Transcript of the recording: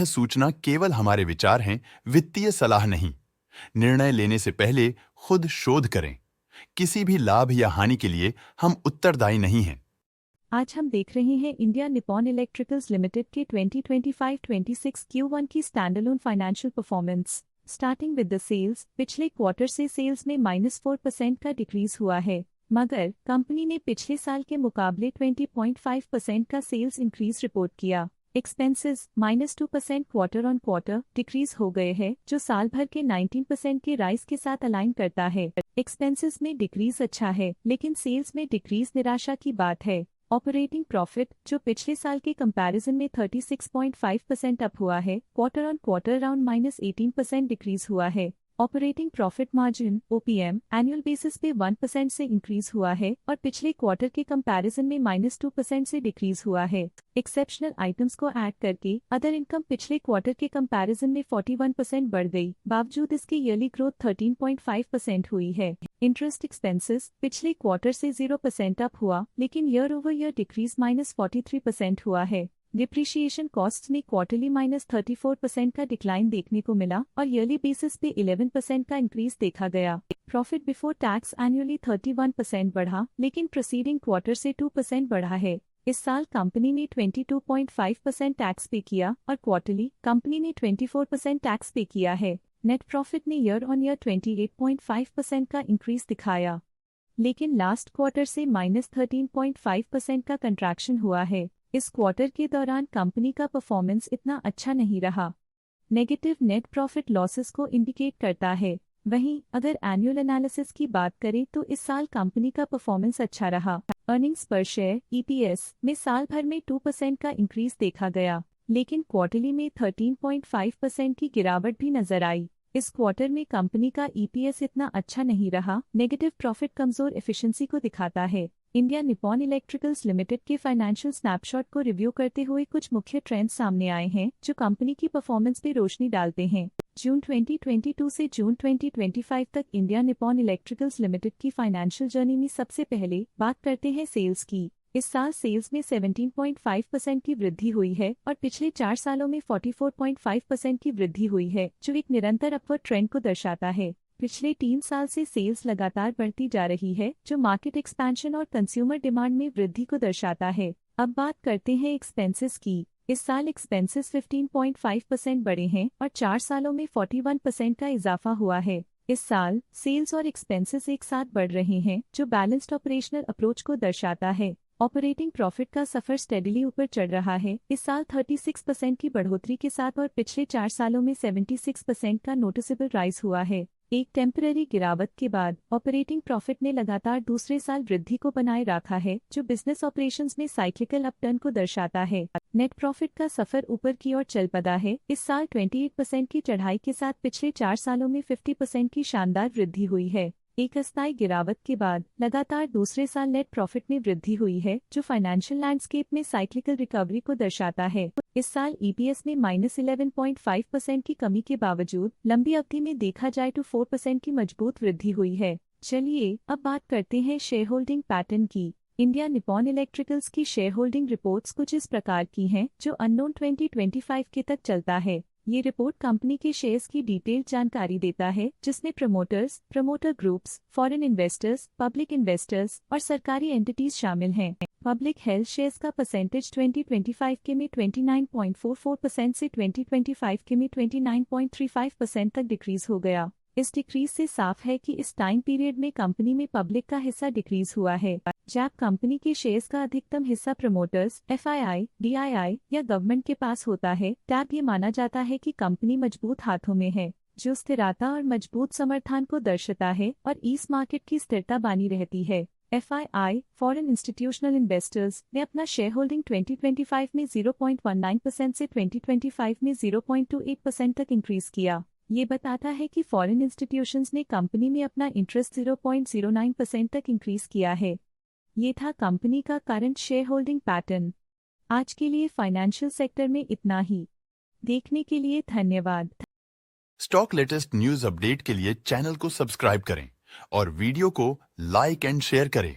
सूचना केवल हमारे विचार हैं, वित्तीय सलाह नहीं। निर्णय लेने से पहले खुद शोध करें। किसी भी लाभ या हानि के लिए हम उत्तरदायी नहीं हैं। आज हम देख रहे हैं इंडिया निपॉन इलेक्ट्रिकल्स लिमिटेड के 2025-26 Q1 की standalone financial performance. Starting with the sales, पिछले क्वार्टर से सेल्स में -4% का डिक्रीज हुआ है, मगर कंपनी ने पिछले साल के मुकाबले 20.5% का सेल्स इंक्रीज रिपोर्ट किया। Expenses -2% quarter on quarter decrease हो गए हैं, जो साल भर के 19% के राइज के साथ अलाइन करता है। एक्सपेंसेस में डिक्रीज अच्छा है, लेकिन सेल्स में डिक्रीज निराशा की बात है। ऑपरेटिंग प्रॉफिट, जो पिछले साल के कंपैरिजन में 36.5% अप हुआ है, quarter on quarter around -18% decrease हुआ है। Operating profit margin (OPM) annual basis पे 1% से इंक्रीज हुआ है और पिछले क्वार्टर के कंपैरिजन में -2% से डिक्रीज हुआ है। एक्सेप्शनल आइटम्स को ऐड करके अदर इनकम पिछले क्वार्टर के कंपैरिजन में 41% बढ़ गई, बावजूद इसके ईयरली ग्रोथ 13.5% हुई है। इंटरेस्ट एक्सपेंसेस पिछले क्वार्टर से 0% अप हुआ, लेकिन ईयर ओवर ईयर डिक्रीज -43% हुआ है। डिप्रिशिएशन कॉस्ट्स में क्वार्टरली -34% का डिक्लाइन देखने को मिला और ईयरली बेसिस पे 11% का इंक्रीज देखा गया। प्रॉफिट बिफोर टैक्स एनुअली 31% बढ़ा, लेकिन प्रीसीडिंग क्वार्टर से 2% बढ़ा है। इस साल कंपनी ने 22.5% टैक्स पे किया और क्वार्टरली कंपनी ने 24% टैक्स पे किया है। नेट प्रॉफिट ने ईयर ऑन ईयर 28.5% का इंक्रीज दिखाया, लेकिन लास्ट क्वार्टर से -13.5% का कंट्रैक्शन हुआ है। इस क्वार्टर के दौरान कंपनी का परफॉर्मेंस इतना अच्छा नहीं रहा। नेगेटिव नेट प्रॉफिट लॉसेस को इंडिकेट करता है। वहीं अगर एनुअल एनालिसिस की बात करें तो इस साल कंपनी का परफॉर्मेंस अच्छा रहा। अर्निंग्स पर शेयर (EPS) में साल भर में 2% का इंक्रीज देखा गया, लेकिन क्वार्टरली में 13.5% की गिरावट भी नजर आई। इस क्वार्टर में कंपनी का EPS इतना अच्छा नहीं रहा। नेगेटिव प्रॉफिट कमजोर एफिशिएंसी को दिखाता है। इंडिया निपॉन इलेक्ट्रिकल्स लिमिटेड के फाइनेंशियल स्नैपशॉट को रिव्यू करते हुए कुछ मुख्य ट्रेंड्स सामने आए हैं, जो कंपनी की परफॉर्मेंस पे रोशनी डालते हैं। जून 2022 से जून 2025 तक इंडिया निपॉन इलेक्ट्रिकल्स लिमिटेड की फाइनेंशियल जर्नी में सबसे पहले बात करते हैं सेल्स की। इस साल सेल्स में 17.5% की वृद्धि हुई है और पिछले 4 सालों में 44.5% की वृद्धि हुई है, जो एक निरंतर अपवर्ड ट्रेंड को दर्शाता है। पिछले 3 साल से सेल्स लगातार बढ़ती जा रही है, जो मार्केट एक्सपेंशन और कंज्यूमर डिमांड में वृद्धि को दर्शाता है। अब बात करते हैं एक्सपेंसेस की। इस साल एक्सपेंसेस 15.5% बढ़े हैं और 4 सालों में 41% का इजाफा हुआ है। इस साल सेल्स और एक्सपेंसेस एक साथ बढ़ रहे हैं, जो बैलेंस्ड ऑपरेशनल अप्रोच को दर्शाता है। ऑपरेटिंग प्रॉफिट का सफर स्टेडीली ऊपर चढ़ रहा है। इस साल 36% की बढ़ोतरी के साथ और पिछले 4 सालों में 76% का नोटिसेबल राइज हुआ है। एक टेम्पररी गिरावट के बाद ऑपरेटिंग प्रॉफिट ने लगातार दूसरे साल वृद्धि को बनाए रखा है, जो बिजनेस ऑपरेशंस में साइक्लिकल अपटर्न को दर्शाता है। नेट प्रॉफिट का सफर ऊपर की ओर चल पड़ा है। इस साल 28% की चढ़ाई के साथ पिछले 4 सालों में 50% की शानदार वृद्धि हुई है। एक अस्थायी गिरावट के बाद लगातार दूसरे साल नेट प्रॉफिट में वृद्धि हुई है, जो फाइनेंशियल लैंडस्केप में साइक्लिकल रिकवरी को दर्शाता है। इस साल EPS में -11.5% की कमी के बावजूद लंबी अवधि में देखा जाए तो 4% की मजबूत वृद्धि हुई है। चलिए अब बात करते हैं शेयर होल्डिंग पैटर्न की। इंडिया निपॉन इलेक्ट्रिकल्स की शेयर होल्डिंग रिपोर्ट्स कुछ इस प्रकार की हैं, जो अननोन 2025 के तक चलता है। ये रिपोर्ट कंपनी के शेयर्स की डिटेल्ड जानकारी देता है, जिसमें promoters, promoter groups, foreign investors, public investors और सरकारी एंटिटीज शामिल हैं। पब्लिक हेल्थ शेयर्स का परसेंटेज 2025 के में 29.44% से 2025 के में 29.35% तक डिक्रीज हो गया। इस डिक्रीज से साफ है कि इस टाइम पीरियड में कंपनी में पब्लिक का हिस्सा डिक्रीज हुआ है। जब कंपनी के शेयर्स का अधिकतम हिस्सा प्रमोटर्स, FII, DII या गवर्नमेंट के पास होता है, तब ये माना जाता है कि कंपनी मजबूत हाथों में है, जो स्थिरता और मजबूत समर्थन को दर्शाता है और इस मार्केट की स्थिरता बनी रहती है। FII, फॉरेन इंस्टीट्यूशनल इन्वेस्टर्स, ने अपना शेयर होल्डिंग 2025 में 0.19% से 2025 में 0.28% तक इंक्रीज किया। ये बताता है कि फॉरेन इंस्टीट्यूशंस ने कंपनी में अपना इंटरेस्ट 0.09% तक इंक्रीज किया है। ये था कंपनी का करंट शेयर होल्डिंग पैटर्न। आज के लिए फाइनेंशियल सेक्टर में इतना ही। देखने के लिए धन्यवाद। स्टॉक लेटेस्ट न्यूज अपडेट के लिए चैनल को सब्सक्राइब करें और वीडियो को लाइक एंड शेयर करें।